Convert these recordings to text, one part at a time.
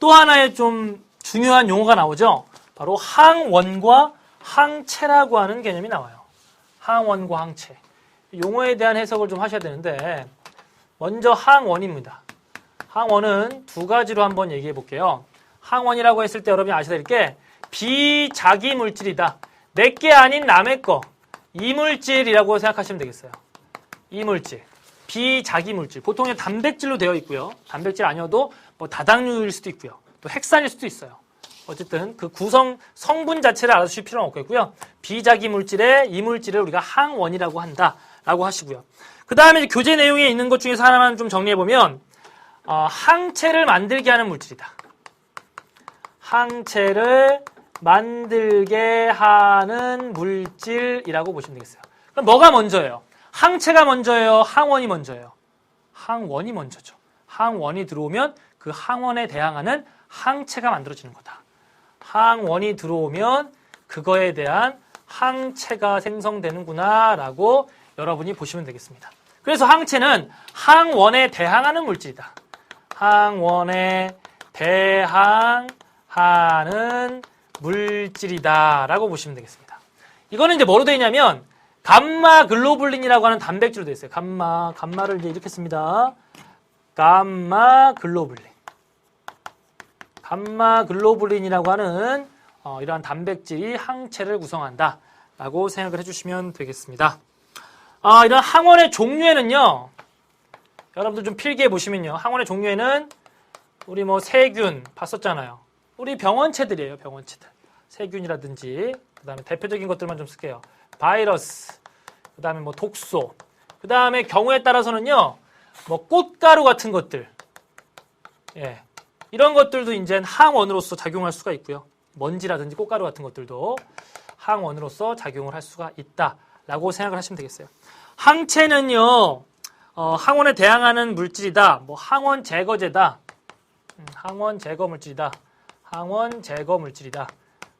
또 하나의 좀 중요한 용어가 나오죠. 바로 항원과 항체라고 하는 개념이 나와요. 항원과 항체. 용어에 대한 해석을 좀 하셔야 되는데 먼저 항원입니다. 항원은 두 가지로 한번 얘기해 볼게요. 항원이라고 했을 때 여러분이 아셔야 될 게 비자기 물질이다. 내게 아닌 남의 거. 이물질이라고 생각하시면 되겠어요. 이물질. 비자기 물질. 보통은 단백질로 되어 있고요. 단백질 아니어도 뭐 다당류일 수도 있고요. 또 핵산일 수도 있어요. 어쨌든 그 구성 성분 자체를 알아두실 필요는 없겠고요. 비자기 물질의 이물질을 우리가 항원이라고 한다라고 하시고요. 그 다음에 교재 내용에 있는 것 중에서 하나만 좀 정리해 보면 항체를 만들게 하는 물질이다. 항체를 만들게 하는 물질이라고 보시면 되겠어요. 그럼 뭐가 먼저예요? 항체가 먼저예요? 항원이 먼저예요? 항원이 먼저죠. 항원이 들어오면 그 항원에 대항하는 항체가 만들어지는 거다. 항원이 들어오면 그거에 대한 항체가 생성되는구나 라고 여러분이 보시면 되겠습니다. 그래서 항체는 항원에 대항하는 물질이다. 항원에 대항하는 물질이다 라고 보시면 되겠습니다. 이거는 이제 뭐로 되어 있냐면 감마 글로불린이라고 하는 단백질로 되어 있어요. 감마를 이제 이렇게 씁니다. 감마 글로불린. 감마 글로불린이라고 하는 이러한 단백질이 항체를 구성한다 라고 생각을 해주시면 되겠습니다. 이런 항원의 종류에는요, 여러분들 좀 필기해 보시면요, 항원의 종류에는 우리 뭐 세균 봤었잖아요. 우리 병원체들이에요. 병원체들. 세균이라든지 그 다음에 대표적인 것들만 좀 쓸게요. 바이러스, 그 다음에 뭐 독소, 그 다음에 경우에 따라서는요, 뭐 꽃가루 같은 것들, 예, 이런 것들도 이제 항원으로서 작용할 수가 있고요. 먼지라든지 꽃가루 같은 것들도 항원으로서 작용을 할 수가 있다라고 생각을 하시면 되겠어요. 항체는요, 항원에 대항하는 물질이다. 뭐 항원 제거제다. 항원 제거 물질이다. 항원 제거 물질이다.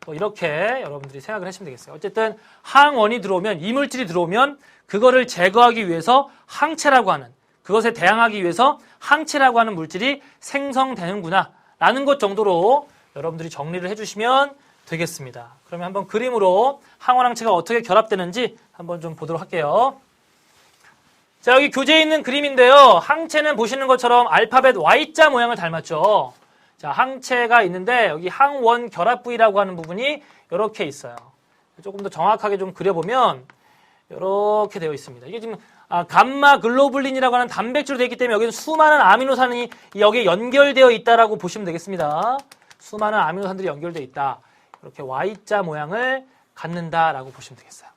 뭐 이렇게 여러분들이 생각을 하시면 되겠어요. 어쨌든 항원이 들어오면, 이물질이 들어오면 그거를 제거하기 위해서 항체라고 하는, 그것에 대항하기 위해서 항체라고 하는 물질이 생성되는구나 라는 것 정도로 여러분들이 정리를 해주시면 되겠습니다. 그러면 한번 그림으로 항원 항체가 어떻게 결합되는지 한번 좀 보도록 할게요. 자, 여기 교재에 있는 그림인데요. 항체는 보시는 것처럼 알파벳 Y자 모양을 닮았죠. 자, 항체가 있는데 여기 항원 결합 부위라고 하는 부분이 이렇게 있어요. 조금 더 정확하게 좀 그려보면 이렇게 되어 있습니다. 이게 지금 감마 글로불린이라고 하는 단백질로 되어 있기 때문에 여기는 수많은 아미노산이 여기에 연결되어 있다라고 보시면 되겠습니다. 수많은 아미노산들이 연결되어 있다. 이렇게 Y자 모양을 갖는다라고 보시면 되겠어요.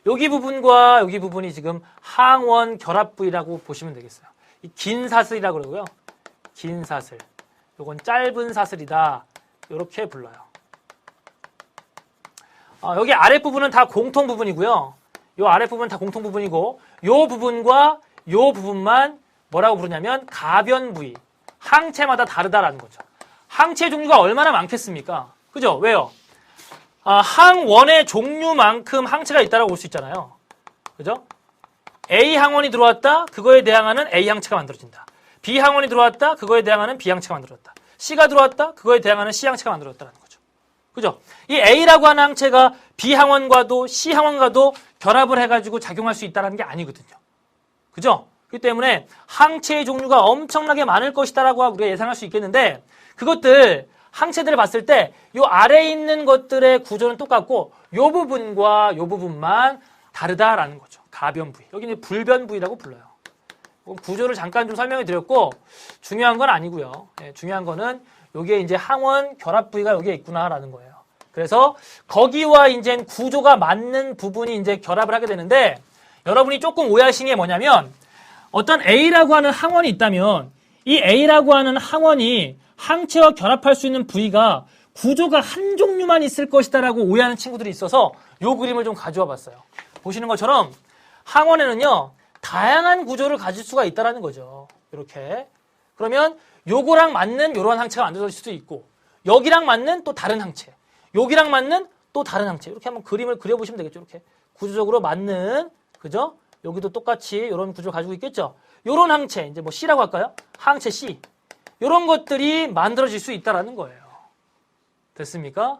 여기 부분과 여기 부분이 지금 항원 결합 부위라고 보시면 되겠어요. 이 긴 사슬이라고 그러고요. 긴 사슬. 요건 짧은 사슬이다. 이렇게 불러요. 여기 아랫부분은 다 공통 부분이고요. 요 아랫부분은 다 공통 부분이고, 요 부분과 요 부분만 뭐라고 부르냐면 가변 부위. 항체마다 다르다라는 거죠. 항체 종류가 얼마나 많겠습니까? 그죠? 왜요? 항원의 종류만큼 항체가 있다라고 볼 수 있잖아요. 그죠? A 항원이 들어왔다. 그거에 대항하는 A 항체가 만들어진다. B 항원이 들어왔다. 그거에 대항하는 B 항체가 만들어졌다. C가 들어왔다. 그거에 대항하는 C 항체가 만들어졌다는 거죠. 그죠? 이 A라고 하는 항체가 B 항원과도 C 항원과도 결합을 해가지고 작용할 수 있다는 게 아니거든요. 그죠? 그렇기 때문에 항체의 종류가 엄청나게 많을 것이다라고 우리가 예상할 수 있겠는데, 그것들 항체들을 봤을 때 이 아래에 있는 것들의 구조는 똑같고 이 부분과 이 부분만 다르다라는 거죠. 가변 부위. 여기는 불변 부위라고 불러요. 구조를 잠깐 좀 설명해 드렸고 중요한 건 아니고요. 중요한 거는 여기에 이제 항원 결합 부위가 여기에 있구나라는 거예요. 그래서 거기와 이제 구조가 맞는 부분이 이제 결합을 하게 되는데, 여러분이 조금 오해하시는 게 뭐냐면, 어떤 A라고 하는 항원이 있다면 이 A라고 하는 항원이 항체와 결합할 수 있는 부위가 구조가 한 종류만 있을 것이다라고 오해하는 친구들이 있어서 이 그림을 좀 가져와 봤어요. 보시는 것처럼 항원에는요, 다양한 구조를 가질 수가 있다라는 거죠. 이렇게. 그러면 요거랑 맞는 요런 항체가 만들어질 수도 있고, 여기랑 맞는 또 다른 항체, 여기랑 맞는 또 다른 항체, 이렇게 한번 그림을 그려보시면 되겠죠. 이렇게 구조적으로 맞는, 그죠? 여기도 똑같이 이런 구조를 가지고 있겠죠. 요런 항체, 이제 뭐 C라고 할까요? 항체 C. 이런 것들이 만들어질 수 있다라는 거예요. 됐습니까?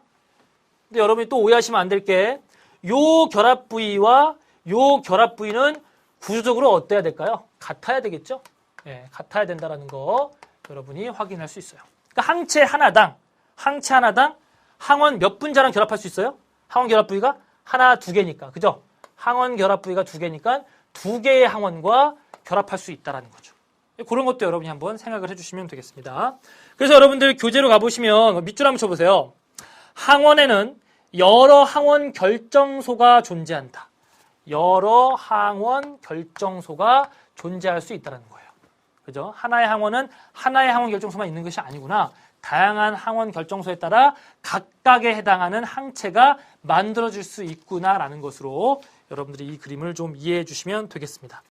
근데 여러분이 또 오해하시면 안 될 게, 요 결합 부위와 요 결합 부위는 구조적으로 어때야 될까요? 같아야 되겠죠? 예, 같아야 된다라는 거 여러분이 확인할 수 있어요. 그러니까 항체 하나당 항원 몇 분자랑 결합할 수 있어요? 항원 결합 부위가 하나, 두 개니까. 그죠? 항원 결합 부위가 두 개니까 두 개의 항원과 결합할 수 있다라는 거죠. 그런 것도 여러분이 한번 생각을 해주시면 되겠습니다. 그래서 여러분들 교재로 가보시면 밑줄 한번 쳐보세요. 항원에는 여러 항원 결정소가 존재한다. 여러 항원 결정소가 존재할 수 있다는 거예요. 그죠? 하나의 항원은 하나의 항원 결정소만 있는 것이 아니구나. 다양한 항원 결정소에 따라 각각에 해당하는 항체가 만들어질 수 있구나라는 것으로 여러분들이 이 그림을 좀 이해해 주시면 되겠습니다.